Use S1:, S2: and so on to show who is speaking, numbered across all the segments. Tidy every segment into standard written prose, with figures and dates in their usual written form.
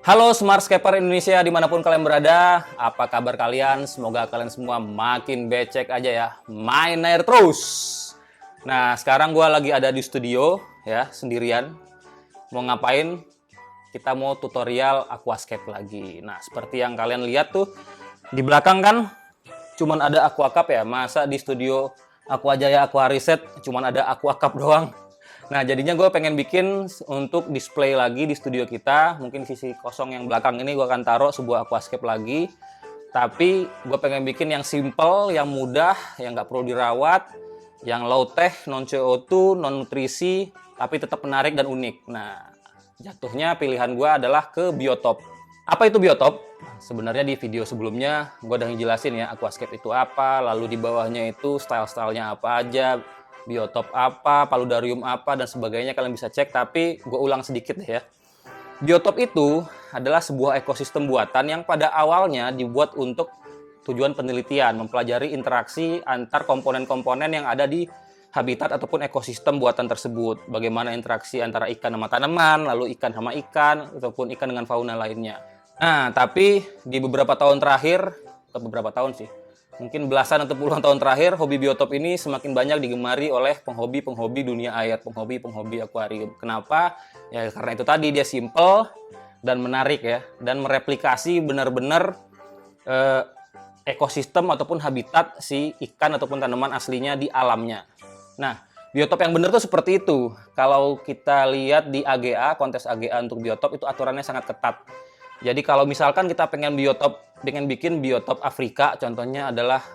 S1: Halo Smartscaper Indonesia dimanapun kalian berada, apa kabar kalian? Semoga kalian semua makin becek aja ya, main air terus. Nah sekarang gue lagi ada di studio ya, sendirian. Mau ngapain? Kita mau tutorial aquascape lagi. Nah seperti yang kalian lihat tuh, di belakang kan cuman ada aquacup ya. Masa di studio Aquajaya Aqua Reset cuman ada aquacup doang? Nah, jadinya gue pengen bikin untuk display lagi di studio kita. Mungkin sisi kosong yang belakang ini gue akan taruh sebuah aquascape lagi. Tapi gue pengen bikin yang simple, yang mudah, yang nggak perlu dirawat, yang low tech, non CO2, non nutrisi, tapi tetap menarik dan unik. Nah, jatuhnya pilihan gue adalah ke biotop. Apa itu biotop? Sebenarnya di video sebelumnya gue udah ngejelasin ya aquascape itu apa, lalu di bawahnya itu style-stylenya apa aja, biotop apa, paludarium apa, dan sebagainya kalian bisa cek, tapi gue ulang sedikit deh ya. Biotop itu adalah sebuah ekosistem buatan yang pada awalnya dibuat untuk tujuan penelitian, mempelajari interaksi antar komponen-komponen yang ada di habitat ataupun ekosistem buatan tersebut. Bagaimana interaksi antara ikan sama tanaman, lalu ikan sama ikan, ataupun ikan dengan fauna lainnya. Nah, tapi di beberapa tahun terakhir, atau beberapa tahun sih, mungkin belasan atau puluhan tahun terakhir, hobi biotop ini semakin banyak digemari oleh penghobi-penghobi dunia air, penghobi-penghobi akuarium. Kenapa? Ya karena itu tadi, dia simple dan menarik ya, dan mereplikasi benar-benar ekosistem ataupun habitat si ikan ataupun tanaman aslinya di alamnya. Nah, biotop yang benar tuh seperti itu. Kalau kita lihat di AGA, kontes AGA untuk biotop itu aturannya sangat ketat. Jadi kalau misalkan kita pengen bikin biotop Afrika, contohnya adalah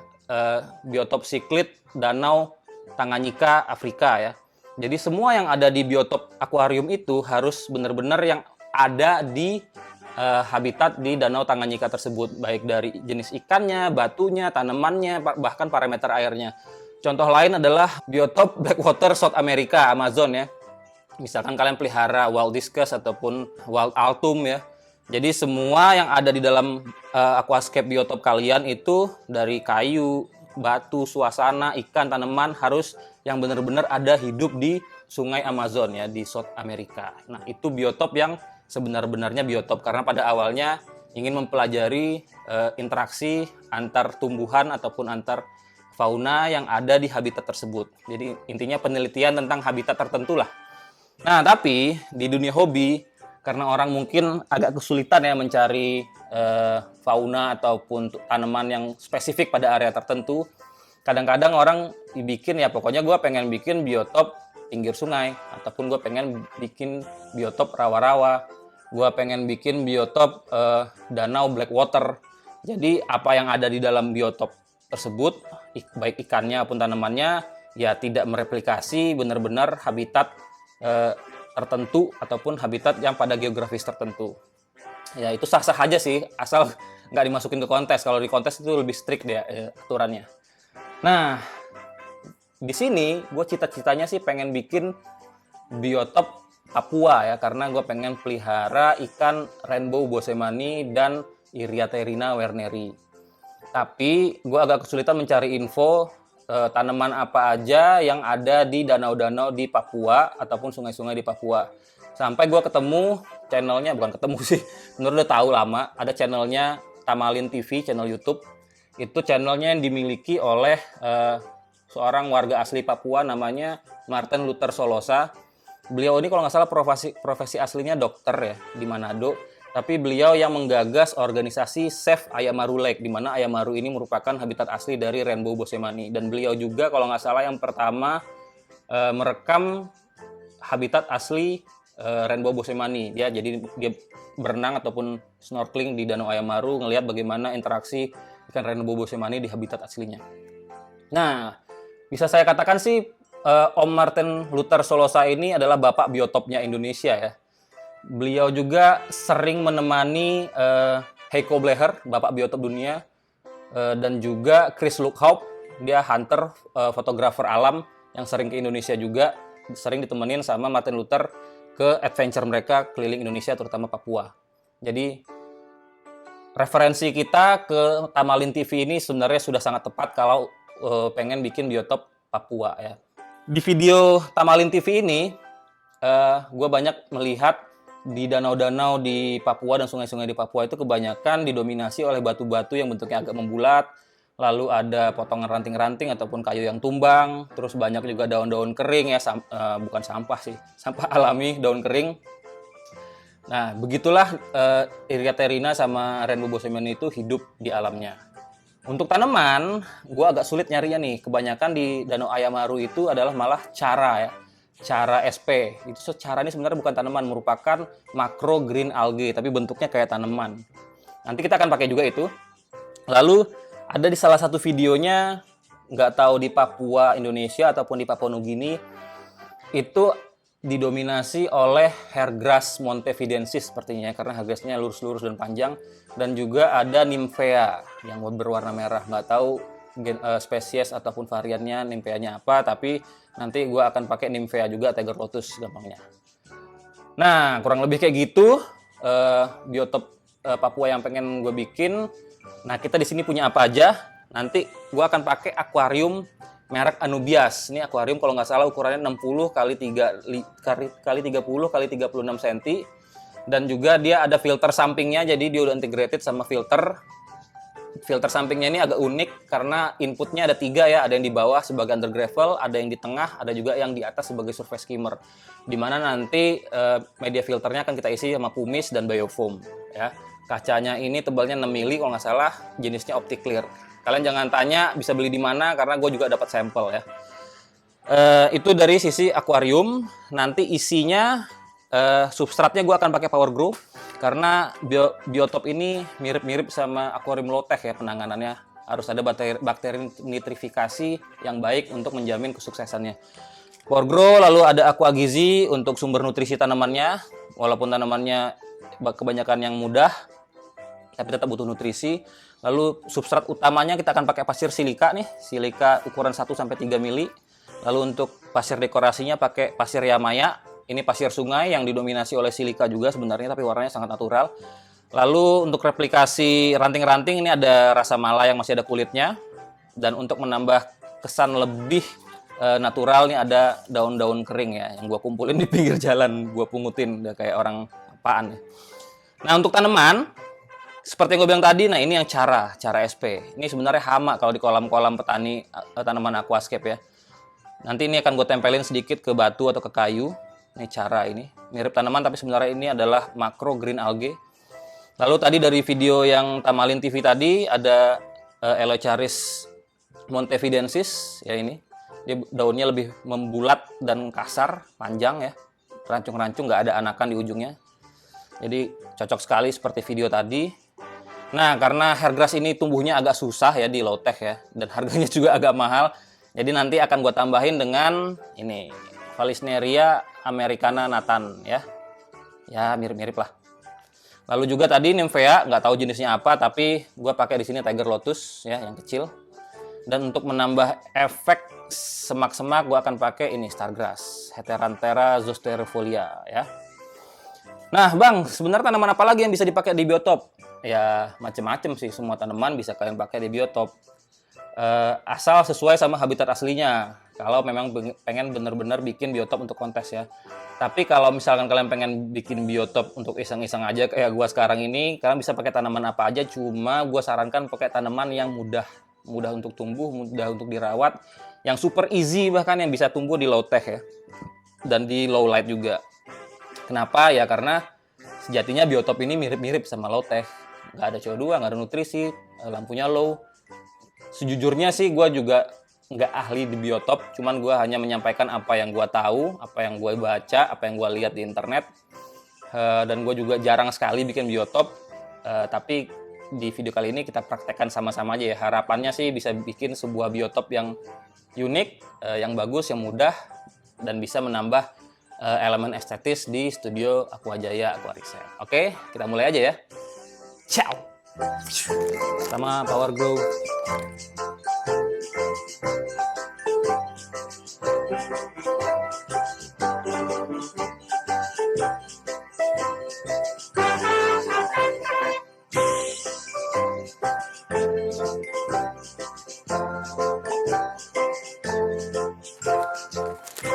S1: biotop siklit Danau Tanganyika Afrika ya. Jadi semua yang ada di biotop akuarium itu harus benar-benar yang ada di habitat di Danau Tanganyika tersebut, baik dari jenis ikannya, batunya, tanamannya, bahkan parameter airnya. Contoh lain adalah biotop Blackwater South America, Amazon ya. Misalkan kalian pelihara wild discus ataupun wild altum ya. Jadi semua yang ada di dalam aquascape biotop kalian itu dari kayu, batu, suasana, ikan, tanaman harus yang benar-benar ada hidup di sungai Amazon ya, di South America. Nah, itu biotop yang sebenar-benarnya biotop karena pada awalnya ingin mempelajari interaksi antar tumbuhan ataupun antar fauna yang ada di habitat tersebut. Jadi intinya penelitian tentang habitat tertentu lah. Nah, tapi di dunia hobi, karena orang mungkin agak kesulitan ya mencari fauna ataupun tanaman yang spesifik pada area tertentu. Kadang-kadang orang dibikin ya pokoknya gue pengen bikin biotop pinggir sungai, ataupun gue pengen bikin biotop rawa-rawa, gue pengen bikin biotop danau Blackwater. Jadi apa yang ada di dalam biotop tersebut, baik ikannya maupun tanamannya, ya tidak mereplikasi benar-benar habitat tertentu ataupun habitat yang pada geografis tertentu. Ya itu sah-sah aja sih, asal nggak dimasukin ke kontes. Kalau di kontes itu lebih strict dia aturannya. Nah, di sini gue cita-citanya sih pengen bikin biotop Papua ya, karena gue pengen pelihara ikan rainbow bosemani dan Iriaterina werneri. Tapi gue agak kesulitan mencari info tanaman apa aja yang ada di danau-danau di Papua ataupun sungai-sungai di Papua. Sampai gue ketemu channelnya, bukan ketemu sih, menurut udah tahu lama, ada channelnya Tamalin TV, channel YouTube. Itu channelnya yang dimiliki oleh seorang warga asli Papua namanya Martin Luther Solosa. Beliau ini kalau nggak salah profesi aslinya dokter ya di Manado. Tapi beliau yang menggagas organisasi Save Ayamaru Lake, di mana Ayamaru ini merupakan habitat asli dari rainbow bosemani. Dan beliau juga kalau nggak salah yang pertama merekam habitat asli rainbow bosemani. Ya, jadi dia berenang ataupun snorkeling di Danau Ayamaru, ngelihat bagaimana interaksi ikan rainbow bosemani di habitat aslinya. Nah, bisa saya katakan sih Om Martin Luther Solosa ini adalah bapak biotopnya Indonesia ya. Beliau juga sering menemani Heiko Blecher, bapak biotop dunia, dan juga Chris Lukaup, dia hunter, fotografer alam yang sering ke Indonesia juga, sering ditemenin sama Martin Luther ke adventure mereka keliling Indonesia, terutama Papua. Jadi referensi kita ke Tamalin TV ini sebenarnya sudah sangat tepat kalau pengen bikin biotop Papua ya. Di video Tamalin TV ini, gue banyak melihat di danau-danau di Papua dan sungai-sungai di Papua itu kebanyakan didominasi oleh batu-batu yang bentuknya agak membulat, lalu ada potongan ranting-ranting ataupun kayu yang tumbang, terus banyak juga daun-daun kering ya, bukan sampah sih, sampah alami, daun kering. Nah, begitulah Eriatheriina sama Rainbow Bohemian itu hidup di alamnya. Untuk tanaman, gue agak sulit nyarinya nih. Kebanyakan di Danau Ayamaru itu adalah malah cara ya. Cara SP. Itu secara ini sebenarnya bukan tanaman, merupakan makro green algae, tapi bentuknya kayak tanaman. Nanti kita akan pakai juga itu. Lalu ada di salah satu videonya, nggak tahu di Papua Indonesia ataupun di Papua Nugini, itu didominasi oleh hairgrass montevidensis sepertinya ya, karena hairgrassnya lurus-lurus dan panjang, dan juga ada nymphea yang berwarna merah. Nggak tahu spesies ataupun variannya nympheanya apa, tapi nanti gue akan pakai nymphea juga, tiger lotus gampangnya. Nah, kurang lebih kayak gitu biotop Papua yang pengen gue bikin. Nah, kita di sini punya apa aja? Nanti gue akan pakai akuarium merek Anubias. Ini akuarium kalau nggak salah ukurannya 60 kali 30 kali 36 cm. Dan juga dia ada filter sampingnya, jadi dia udah integrated sama filter. Filter sampingnya ini agak unik karena inputnya ada 3 ya. Ada yang di bawah sebagai under gravel, ada yang di tengah, ada juga yang di atas sebagai surface skimmer. Dimana nanti media filternya akan kita isi sama pumice dan biofoam ya. Kacanya ini tebalnya 6 mili kalau nggak salah, jenisnya OptiClear. Kalian jangan tanya bisa beli di mana karena gue juga dapat sampel ya. Itu dari sisi akuarium. Nanti isinya substratnya gue akan pakai Power Grow karena biotop ini mirip-mirip sama akuarium low tech ya penanganannya. Harus ada bakteri nitrifikasi yang baik untuk menjamin kesuksesannya. Power Grow, lalu ada Aqua Gizi untuk sumber nutrisi tanamannya. Walaupun tanamannya kebanyakan yang mudah, tapi tetap butuh nutrisi. Lalu substrat utamanya kita akan pakai pasir silika nih, silika ukuran 1-3 mili. Lalu untuk pasir dekorasinya pakai pasir Yamaya. Ini pasir sungai yang didominasi oleh silika juga sebenarnya, tapi warnanya sangat natural. Lalu untuk replikasi ranting-ranting ini ada rasa mala yang masih ada kulitnya. Dan untuk menambah kesan lebih natural nih ada daun-daun kering ya, yang gue kumpulin di pinggir jalan, gue pungutin, udah kayak orang apaan ya. Nah, untuk tanaman seperti yang gue bilang tadi, nah ini yang cara SP. Ini sebenarnya hama kalau di kolam-kolam petani tanaman aquascape ya. Nanti ini akan gue tempelin sedikit ke batu atau ke kayu. Ini cara ini. Mirip tanaman tapi sebenarnya ini adalah makro green algae. Lalu tadi dari video yang Tamalin TV tadi ada Elocharis montevidensis ya ini. Dia daunnya lebih membulat dan kasar, panjang ya. Rancung-rancung, nggak ada anakan di ujungnya. Jadi cocok sekali seperti video tadi. Nah, karena hairgrass ini tumbuhnya agak susah ya di low tech ya, dan harganya juga agak mahal. Jadi nanti akan gue tambahin dengan ini Vallisneria americana Nathan ya. Ya mirip-mirip lah. Lalu juga tadi nymphea, nggak tahu jenisnya apa, tapi gue pakai di sini tiger lotus ya yang kecil. Dan untuk menambah efek semak-semak gue akan pakai ini stargrass, Heteranthera zosterofolia ya. Nah, Bang, sebenarnya tanaman apa lagi yang bisa dipakai di biotop? Ya, macam-macam sih. Semua tanaman bisa kalian pakai di biotop. Asal sesuai sama habitat aslinya. Kalau memang pengen bener-bener bikin biotop untuk kontes ya. Tapi kalau misalkan kalian pengen bikin biotop untuk iseng-iseng aja kayak gua sekarang ini, kalian bisa pakai tanaman apa aja. Cuma gua sarankan pakai tanaman yang mudah untuk tumbuh, mudah untuk dirawat, yang super easy bahkan yang bisa tumbuh di low tech ya. Dan di low light juga. Kenapa? Ya karena sejatinya biotop ini mirip-mirip sama low tech. Nggak ada CO2, nggak ada nutrisi, lampunya low. Sejujurnya sih gue juga nggak ahli di biotop, cuman gue hanya menyampaikan apa yang gue tahu, apa yang gue baca, apa yang gue lihat di internet. Dan gue juga jarang sekali bikin biotop, tapi di video kali ini kita praktekkan sama-sama aja ya. Harapannya sih bisa bikin sebuah biotop yang unik, yang bagus, yang mudah, dan bisa menambah elemen estetis di studio Aquajaya Aquarisep. Oke, kita mulai aja ya. Ciao. Sama Power Grow.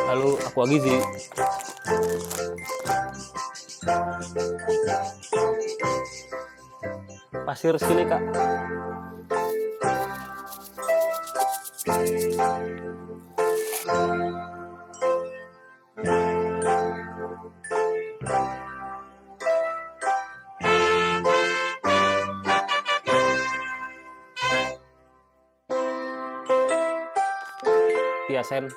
S1: Lalu Aqua Gizi. pasir sini Kak. Hiasen.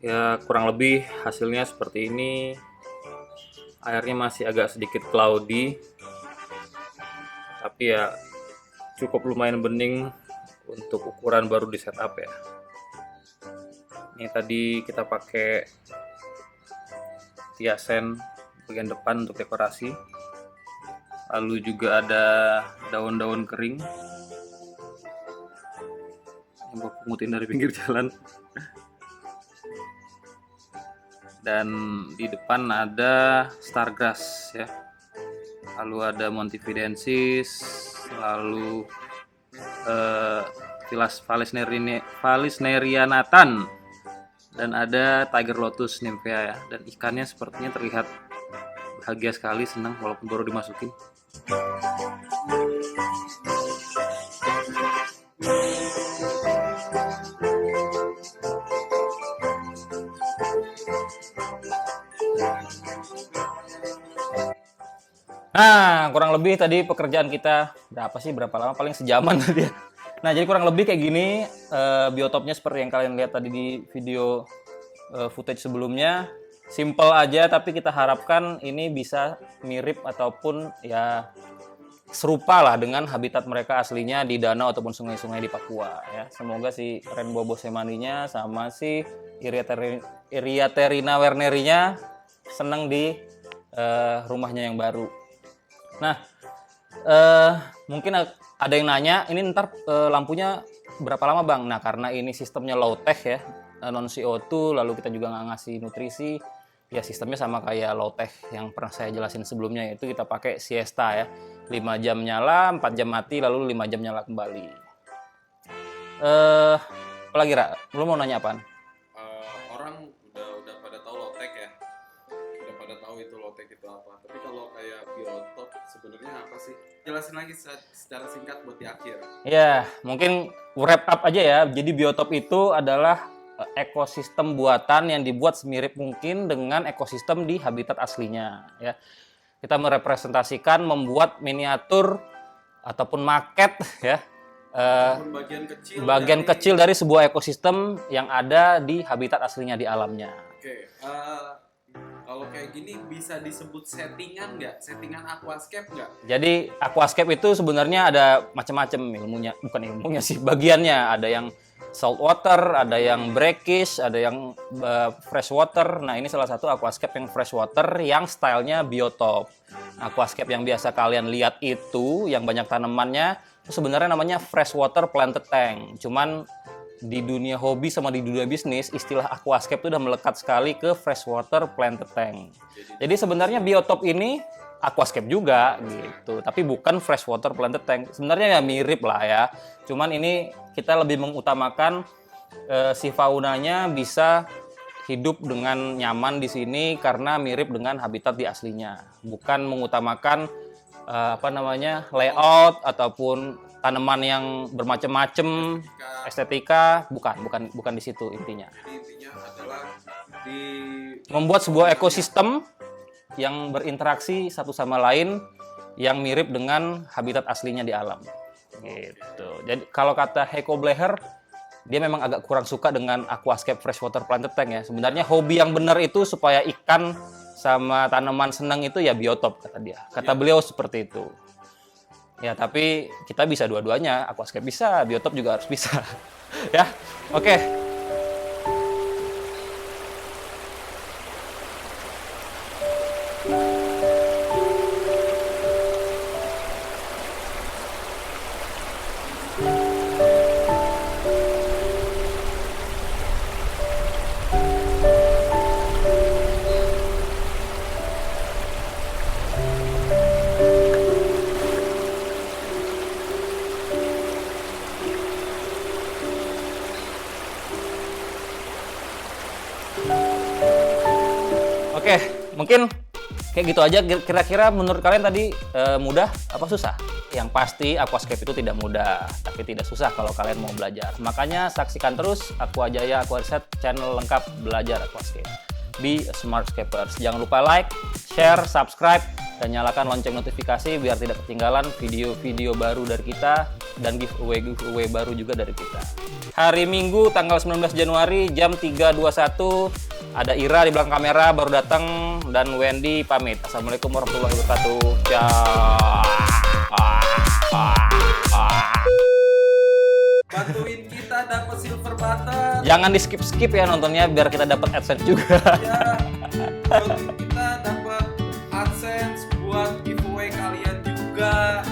S1: Ya kurang lebih hasilnya seperti ini. Airnya masih agak sedikit cloudy, tapi ya cukup lumayan bening untuk ukuran baru di setup ya. Ini tadi kita pakai hiasen bagian depan untuk dekorasi, lalu juga ada daun-daun kering yang gue pungutin dari pinggir jalan. Dan di depan ada Stargrass ya, lalu ada Montividensis, lalu Vallisnerianatan, dan ada Tiger Lotus Nymphea ya. Dan ikannya sepertinya terlihat bahagia sekali, senang walaupun baru dimasukin. Nah, kurang lebih tadi pekerjaan kita berapa lama? Paling sejaman tadi ya. Nah, jadi kurang lebih kayak gini biotopnya seperti yang kalian lihat tadi di video footage sebelumnya. Simple aja, tapi kita harapkan ini bisa mirip ataupun ya serupa lah dengan habitat mereka aslinya di danau ataupun sungai-sungai di Papua ya. Semoga si Rainbow bosemaninya sama si Eriaterina wernerinya senang di rumahnya yang baru. Nah, mungkin ada yang nanya, ini ntar lampunya berapa lama bang? Nah, karena ini sistemnya low tech ya, non CO2, lalu kita juga nggak ngasih nutrisi, ya sistemnya sama kayak low tech yang pernah saya jelasin sebelumnya, yaitu kita pakai siesta ya, 5 jam nyala, 4 jam mati, lalu 5 jam nyala kembali. Apalagi Ra? Lu mau nanya apaan?
S2: Orang udah pada tahu low tech ya, udah pada tahu itu low tech itu apa. Tapi kalau kayak biotop sebenarnya apa sih? Jelasin lagi secara singkat buat di akhir.
S1: Ya, mungkin wrap up aja ya. Jadi biotop itu adalah ekosistem buatan yang dibuat semirip mungkin dengan ekosistem di habitat aslinya ya. Kita merepresentasikan, membuat miniatur ataupun maket ya, bagian kecil dari sebuah ekosistem yang ada di habitat aslinya di alamnya.
S2: Oke, kalau kayak gini bisa disebut settingan nggak? Settingan aquascape nggak?
S1: Jadi aquascape itu sebenarnya ada macam-macam ilmunya, bukan ilmunya sih, bagiannya. Ada yang salt water, ada yang brackish, ada yang fresh water. Nah, ini salah satu aquascape yang fresh water yang stylenya biotop. Aquascape yang biasa kalian lihat itu, yang banyak tanamannya, itu sebenarnya namanya fresh water planted tank. Cuman di dunia hobi sama di dunia bisnis, istilah aquascape itu udah melekat sekali ke freshwater planted tank. Jadi sebenarnya biotop ini aquascape juga gitu, tapi bukan freshwater planted tank. Sebenarnya ya mirip lah ya. Cuman ini kita lebih mengutamakan si faunanya bisa hidup dengan nyaman di sini karena mirip dengan habitat di aslinya. Bukan mengutamakan layout ataupun tanaman yang bermacam-macam, estetika, bukan di situ intinya.
S2: Jadi intinya adalah
S1: membuat sebuah ekosistem yang berinteraksi satu sama lain yang mirip dengan habitat aslinya di alam. Gitu. Jadi kalau kata Heiko Bleher, dia memang agak kurang suka dengan aquascape freshwater planted tank ya. Sebenarnya hobi yang benar itu supaya ikan sama tanaman senang itu ya biotop kata dia. Kata beliau seperti itu. Ya, tapi kita bisa dua-duanya. Aquascape bisa, biotop juga harus bisa. Ya, oke. Oke, mungkin kayak gitu aja. Kira-kira menurut kalian tadi mudah apa susah? Yang pasti aquascape itu tidak mudah, tapi tidak susah kalau kalian mau belajar. Makanya saksikan terus Aquajaya Aquariset, channel lengkap belajar aquascape. Be a smart scapers. Jangan lupa like, share, subscribe, dan nyalakan lonceng notifikasi biar tidak ketinggalan video-video baru dari kita dan giveaway baru juga dari kita. Hari Minggu tanggal 19 Januari jam 3.21 ada Ira di belakang kamera baru datang dan Wendy pamit. Assalamualaikum warahmatullahi wabarakatuh.
S2: bantuin kita dapat silver button.
S1: Jangan di skip ya nontonnya biar kita dapat AdSense juga.
S2: Ya, bantuin kita dapat AdSense buat giveaway kalian juga.